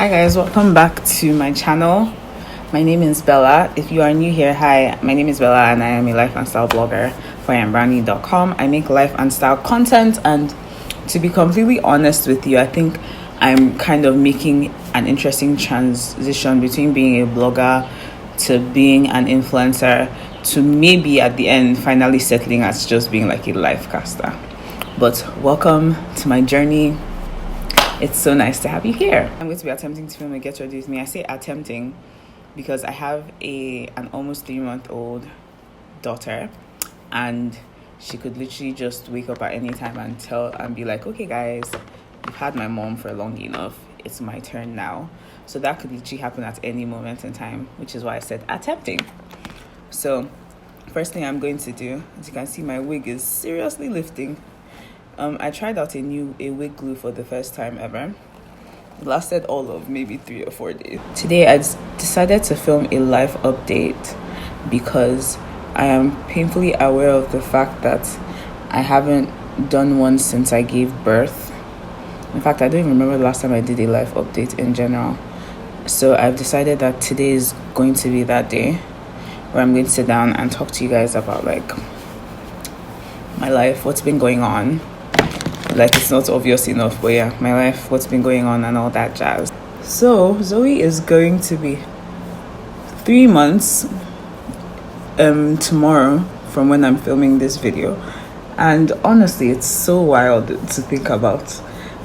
Hi guys, welcome back to my channel. My name is Bella. If you are new here, hi, my name is Bella and I am a life and style blogger for iambrownie.com. I make life and style content, and to be completely honest with you, I think I'm kind of making an interesting transition between being a blogger to being an influencer to maybe at the end finally settling as just being like a life caster. But welcome to my journey. It's so nice to have you here. I'm going to be attempting to film a Get Ready With Me. I say attempting because I have an almost 3-month-old daughter, and she could literally just wake up at any time and be like, okay guys, you've had my mom for long enough. It's my turn now. So that could literally happen at any moment in time, which is why I said attempting. So first thing I'm going to do, as you can see, my wig is seriously lifting. I tried out a wig glue for the first time ever. It lasted all of maybe 3 or 4 days. Today I decided to film a life update because I am painfully aware of the fact that I haven't done one since I gave birth. In fact, I don't even remember the last time I did a life update in general. So I've decided that today is going to be that day where I'm going to sit down and talk to you guys about like my life, what's been going on. Like, it's not obvious enough, but yeah, my life, what's been going on and all that jazz. So Zoe is going to be 3 months tomorrow from when I'm filming this video, and honestly it's so wild to think about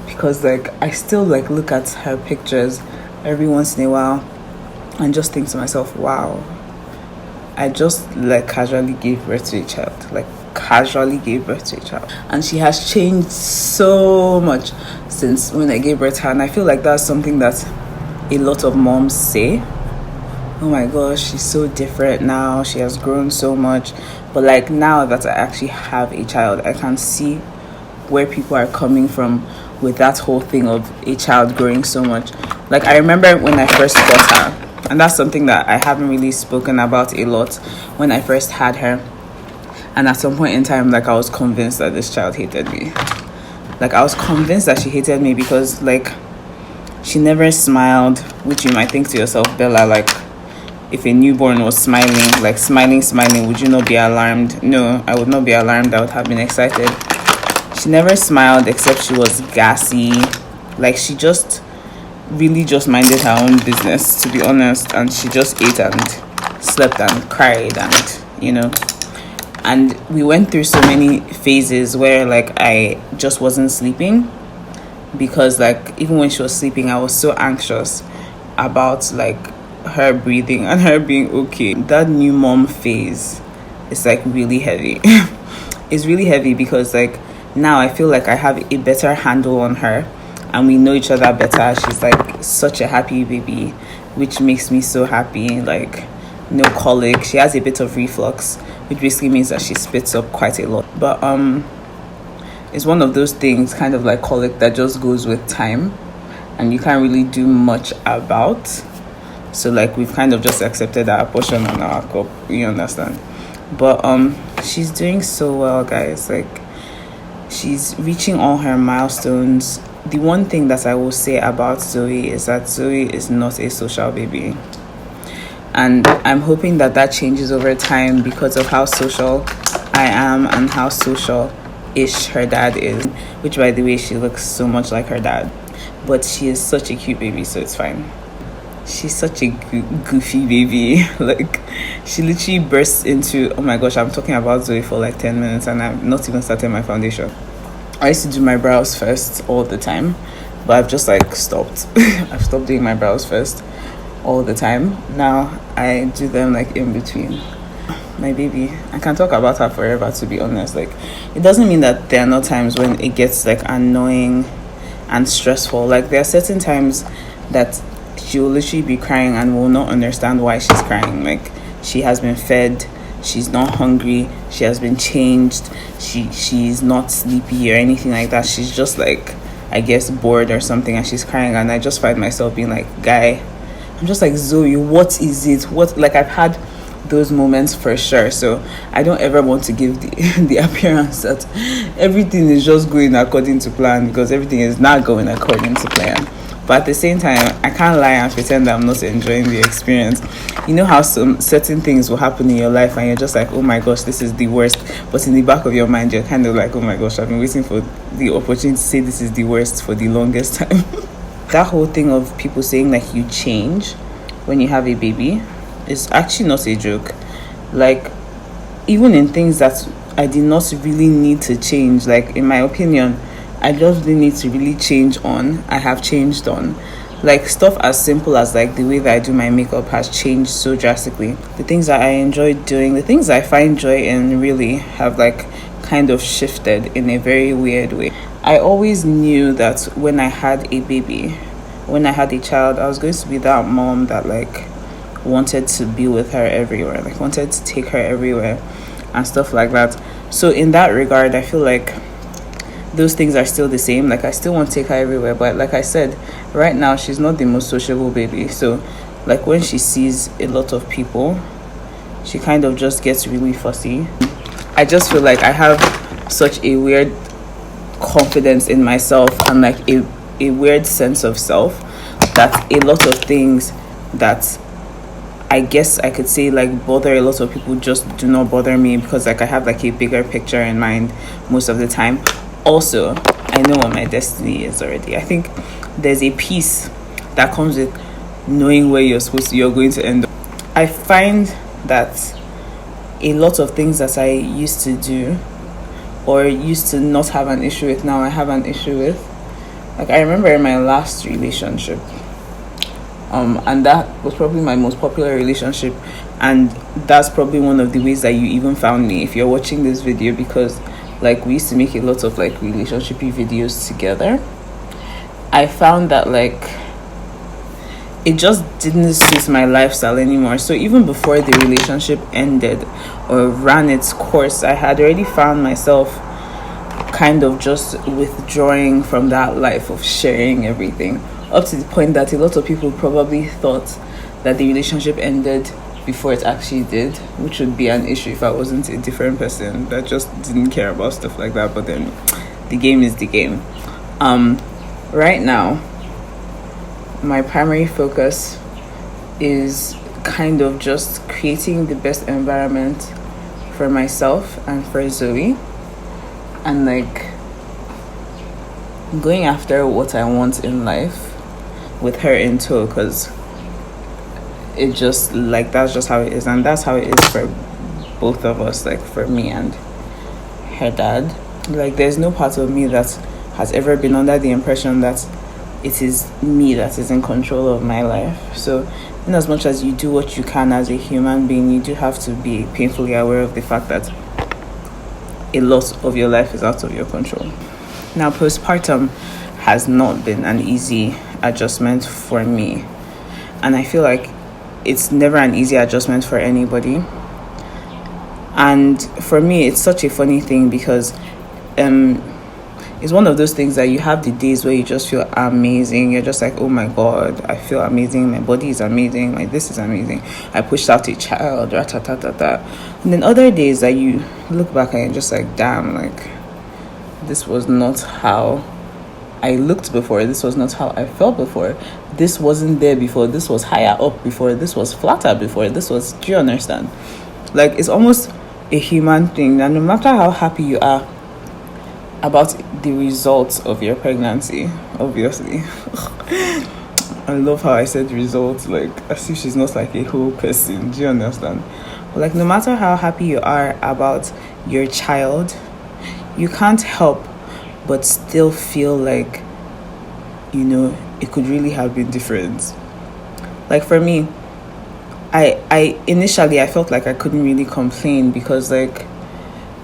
because like I still like look at her pictures every once in a while and just think to myself, wow, I just like casually gave birth to a child, and she has changed so much since when I gave birth to her. And I feel like that's something that a lot of moms say, oh my gosh, she's so different now, she has grown so much. But like now that I actually have a child, I can see where people are coming from with that whole thing of a child growing so much. Like I remember when I first got her, and that's something that I haven't really spoken about a lot, when I first had her. And at some point in time, like I was convinced that this child hated me. Like I was convinced that she hated me because like she never smiled, which you might think to yourself, Bella, like if a newborn was smiling, like smiling, would you not be alarmed? No, I would not be alarmed. I would have been excited. She never smiled except she was gassy. Like she just really just minded her own business, to be honest. And she just ate and slept and cried and, you know. And we went through so many phases where like I just wasn't sleeping because like even when she was sleeping, I was so anxious about like her breathing and her being okay. That new mom phase is like really heavy. It's really heavy because like now I feel like I have a better handle on her and we know each other better. She's like such a happy baby, which makes me so happy. Like no colic. She has a bit of reflux, which basically means that she spits up quite a lot. But it's one of those things, kind of like colic, that just goes with time and you can't really do much about. So like we've kind of just accepted our portion on our cup, you understand. But she's doing so well, guys. Like she's reaching all her milestones. The one thing that I will say about Zoe is that Zoe is not a social baby. And I'm hoping that that changes over time because of how social I am and how social-ish her dad is. Which, by the way, she looks so much like her dad. But she is such a cute baby, so it's fine. She's such a goofy baby. Like, she literally bursts into... Oh my gosh, I'm talking about Zoe for like 10 minutes and I've not even started my foundation. I used to do my brows first all the time. But I've just like stopped. I've stopped doing my brows first all the time. Now I do them like in between. My baby, I can talk about her forever, to be honest. Like it doesn't mean that there are not times when it gets like annoying and stressful. Like there are certain times that she will literally be crying and will not understand why she's crying. Like she has been fed, she's not hungry, she has been changed, she's not sleepy or anything like that. She's just like, I guess, bored or something, and she's crying, and I just find myself being like, guy, I'm just like, Zoe, what is it? What, like I've had those moments for sure. So I don't ever want to give the appearance that everything is just going according to plan, because everything is not going according to plan. But at the same time, I can't lie and pretend that I'm not enjoying the experience. You know how some certain things will happen in your life and you're just like, oh my gosh, this is the worst. But in the back of your mind, you're kind of like, oh my gosh, I've been waiting for the opportunity to say this is the worst for the longest time. That whole thing of people saying like you change when you have a baby is actually not a joke. Like, even in things that I did not really need to change, like in my opinion, I just didn't need to really change on, I have changed on. Like, stuff as simple as like the way that I do my makeup has changed so drastically. The things that I enjoy doing, the things I find joy in, really have like kind of shifted in a very weird way. I always knew that when I had a baby, when I had a child, I was going to be that mom that like wanted to be with her everywhere, like wanted to take her everywhere and stuff like that. So in that regard, I feel like those things are still the same. Like, I still want to take her everywhere, but like I said, right now she's not the most sociable baby. So like when she sees a lot of people, she kind of just gets really fussy. I just feel like I have such a weird confidence in myself and like a weird sense of self that a lot of things that I guess I could say like bother a lot of people just do not bother me, because like I have like a bigger picture in mind most of the time. Also, I know what my destiny is already. I think there's a peace that comes with knowing where you're going to end up. I find that a lot of things that I used to do or used to not have an issue with, now I have an issue with. Like, I remember in my last relationship, and that was probably my most popular relationship, and that's probably one of the ways that you even found me if you're watching this video, because like we used to make a lot of like relationshipy videos together. I found that like it just didn't suit my lifestyle anymore. So even before the relationship ended or ran its course, I had already found myself kind of just withdrawing from that life of sharing everything, up to the point that a lot of people probably thought that the relationship ended before it actually did, which would be an issue if I wasn't a different person that just didn't care about stuff like that. But then the game is the game. Right now, my primary focus is kind of just creating the best environment for myself and for Zoe, and like going after what I want in life with her in tow, because it just like that's just how it is, and that's how it is for both of us, like for me and her dad. Like, there's no part of me that has ever been under the impression that it is me that is in control of my life. So in as much as you do what you can as a human being, you do have to be painfully aware of the fact that a lot of your life is out of your control. Now, postpartum has not been an easy adjustment for me, and I feel like it's never an easy adjustment for anybody. And for me, it's such a funny thing, because it's one of those things that you have the days where you just feel amazing. You're just like, oh my god, I feel amazing, my body is amazing, like this is amazing, I pushed out a child, and then other days that you look back and you're just like, damn, like this was not how I looked before, this was not how I felt before, this wasn't there before, this was higher up before, this was flatter before, this was, do you understand? Like, it's almost a human thing, and no matter how happy you are about the results of your pregnancy, obviously I love how I said results, like as if she's not like a whole person, do you understand? But like, no matter how happy you are about your child, you can't help but still feel like, you know, it could really have been different. Like for me, I initially I felt like I couldn't really complain, because like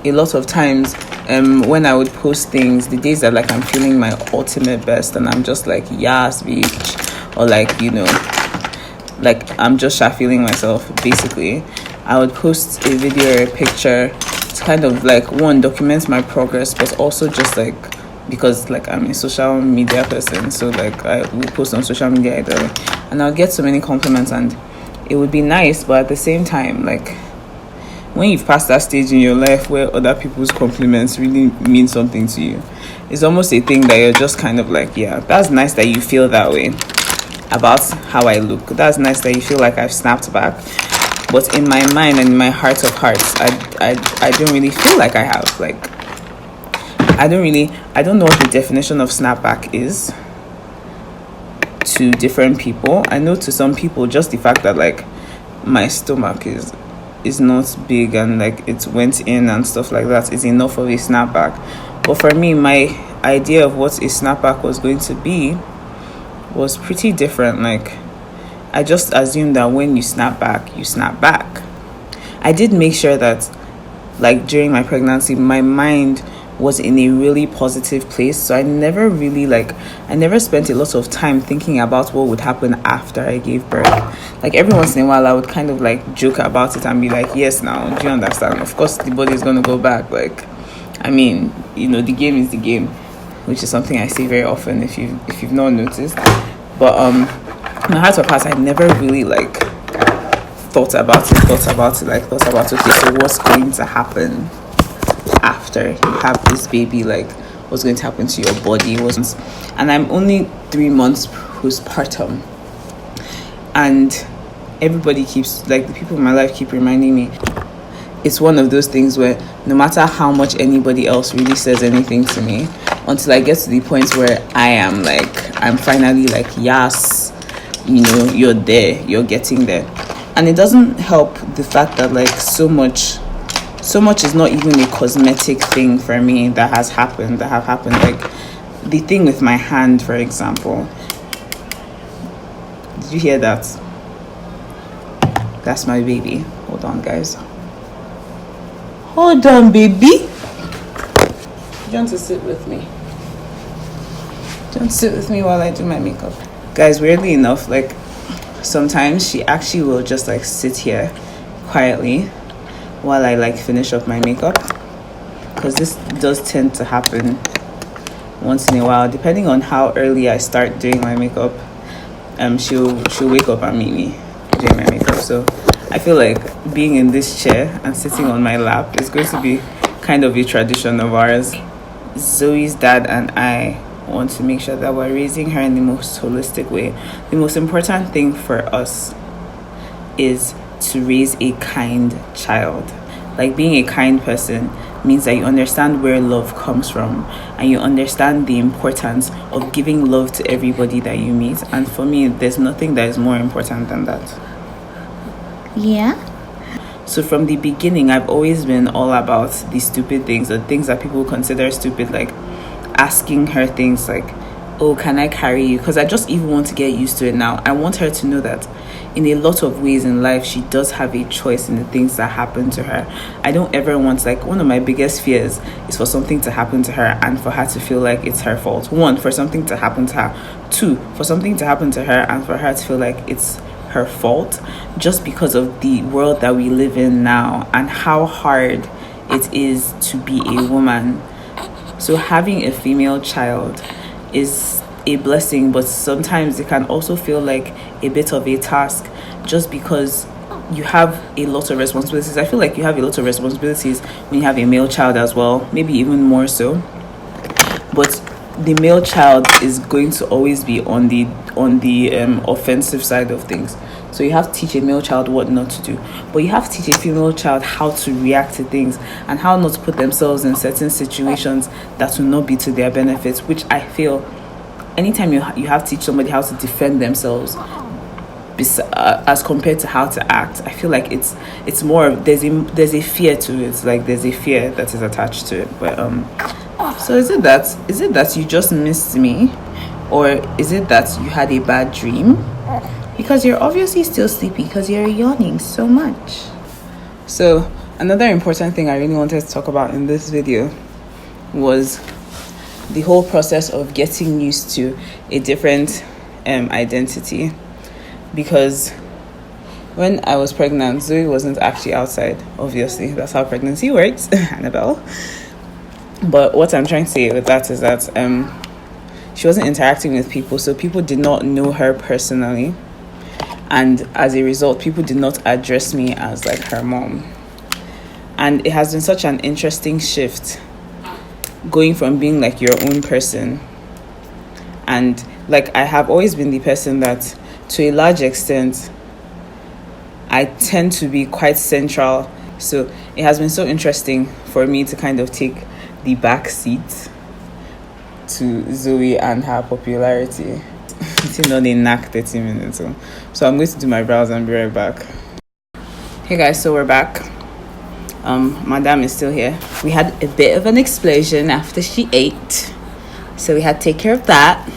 a lot of times when I would post things, the days that like I'm feeling my ultimate best and I'm just like, yes bitch, or like, you know, like I'm just feeling myself, basically I would post a video or a picture to kind of like, one, document my progress, but also just like, because like I'm a social media person, so like I will post on social media either way, and I'll get so many compliments and it would be nice. But at the same time, like when you've passed that stage in your life where other people's compliments really mean something to you, it's almost a thing that you're just kind of like, yeah, that's nice that you feel that way about how I look. That's nice that you feel like I've snapped back. But in my mind and in my heart of hearts, I don't really feel like I have. Like, I don't know what the definition of snapback is to different people. I know to some people, just the fact that like my stomach is not big and like it went in and stuff like that is enough of a snapback. But for me, my idea of what a snapback was going to be was pretty different. Like, I just assumed that when you snap back, you snap back. I did make sure that, like, during my pregnancy, my mind was in a really positive place. So I never spent a lot of time thinking about what would happen after I gave birth. Like, every once in a while, I would kind of like joke about it and be like, yes, now, do you understand? Of course, the body is going to go back. Like, I mean, you know, the game is the game, which is something I say very often if you've not noticed. But my heart of hearts, I never really like thought about it, okay, so what's going to happen after you have this baby? Like, what's going to happen to your body? And I'm only 3 months postpartum, and everybody keeps, like, the people in my life keep reminding me, it's one of those things where no matter how much anybody else really says anything to me, until I get to the point where I'm finally like, yes, you know, you're there, you're getting there. And it doesn't help the fact that like so much is not even a cosmetic thing for me that have happened. Like the thing with my hand, for example. Did you hear that? That's my baby. Hold on, guys. Hold on, baby. Do you want to sit with me? Don't sit with me while I do my makeup. Guys, weirdly enough, like sometimes she actually will just like sit here quietly while I like finish up my makeup, because this does tend to happen once in a while, depending on how early I start doing my makeup. She'll wake up and meet me doing my makeup. So I feel like being in this chair and sitting on my lap is going to be kind of a tradition of ours. Zoe's dad and I want to make sure that we're raising her in the most holistic way. The most important thing for us is to raise a kind child. Like, being a kind person means that you understand where love comes from, and you understand the importance of giving love to everybody that you meet. And for me, there's nothing that is more important than that. Yeah. So from the beginning, I've always been all about the stupid things, the things that people consider stupid, like asking her things like, oh, can I carry you? Because I just even want to get used to it now. I want her to know that in a lot of ways in life, she does have a choice in the things that happen to her. I don't ever want, like, one of my biggest fears is for something to happen to her and for her to feel like it's her fault. 1, for something to happen to her. 2, for something to happen to her and for her to feel like it's her fault, just because of the world that we live in now and how hard it is to be a woman. So having a female child is a blessing, but sometimes it can also feel like a bit of a task, just because you have a lot of responsibilities. I feel like you have a lot of responsibilities when you have a male child as well, maybe even more so. But the male child is going to always be on the offensive side of things. So you have to teach a male child what not to do, but you have to teach a female child how to react to things and how not to put themselves in certain situations that will not be to their benefit, which I feel anytime you have to teach somebody how to defend themselves as compared to how to act, I feel like it's more of, there's a fear to it. Like, there's a fear that is attached to it. But so is it that you just missed me, or is it that you had a bad dream? Because you're obviously still sleepy because you're yawning so much. So another important thing I really wanted to talk about in this video was the whole process of getting used to a different identity. Because when I was pregnant, Zoe wasn't actually outside. Obviously, that's how pregnancy works, Annabelle. But what I'm trying to say with that is that she wasn't interacting with people, so people did not know her personally. And as a result, people did not address me as like her mom. And it has been such an interesting shift going from being like your own person. And like I have always been the person that to a large extent I tend to be quite central. So it has been so interesting for me to kind of take the back seat to Zoe and her popularity. It's only knack 30 minutes. So I'm going to do my brows and be right back. Hey guys, so we're back. Madame is still here. We had a bit of an explosion after she ate, so we had to take care of that.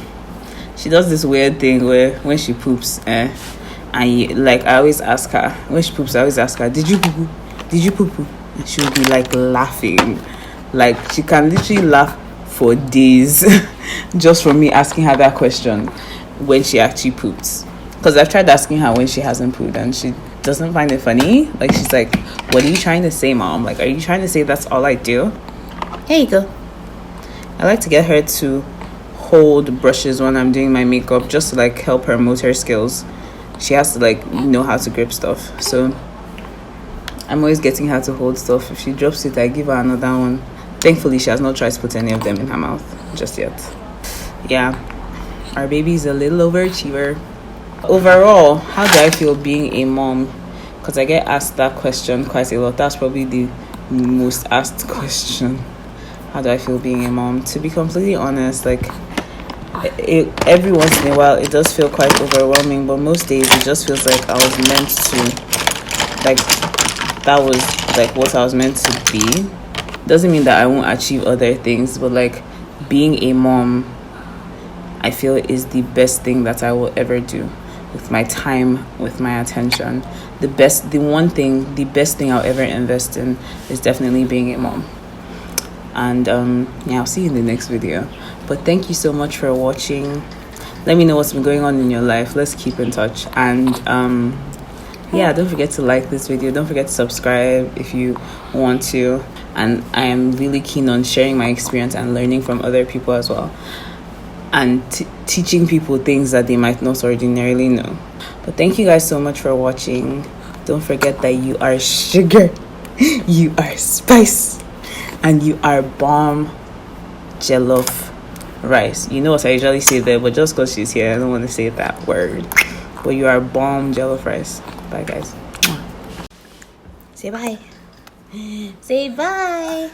She does this weird thing where when she poops, and like I always ask her when she poops, I always ask her, "Did you poo poo? Did you poo poo?" And she would be like laughing, like she can literally laugh for days just from me asking her that question when she actually poops. Because I've tried asking her when she hasn't pooped, and she doesn't find it funny. Like she's like, "What are you trying to say, Mom? Like, are you trying to say that's all I do?" Here you go. I like to get her to hold brushes when I'm doing my makeup, just to like help her motor skills. She has to like know how to grip stuff. So I'm always getting her to hold stuff. If she drops it, I give her another one. Thankfully, she has not tried to put any of them in her mouth just yet. Yeah, our baby's a little overachiever. Overall, how do I feel being a mom? Because I get asked that question quite a lot. That's probably the most asked question. How do I feel being a mom? To be completely honest, like every once in a while it does feel quite overwhelming, but most days it just feels like I was meant to, like that was like what I was meant to be. Doesn't mean that I won't achieve other things, but like being a mom, I feel is the best thing that I will ever do with my time, with my attention. The best thing I'll ever invest in is definitely being a mom. And yeah, I'll see you in the next video. But thank you so much for watching. Let me know what's been going on in your life. Let's keep in touch. And yeah, don't forget to like this video. Don't forget to subscribe if you want to. And I am really keen on sharing my experience and learning from other people as well, and teaching people things that they might not ordinarily know. But thank you guys so much for watching. Don't forget that you are sugar, you are spice, and you are bomb jollof rice. You know what I usually say there, but just because she's here, I don't want to say that word. But you are bomb jollof rice. Bye guys. Say bye. Say bye.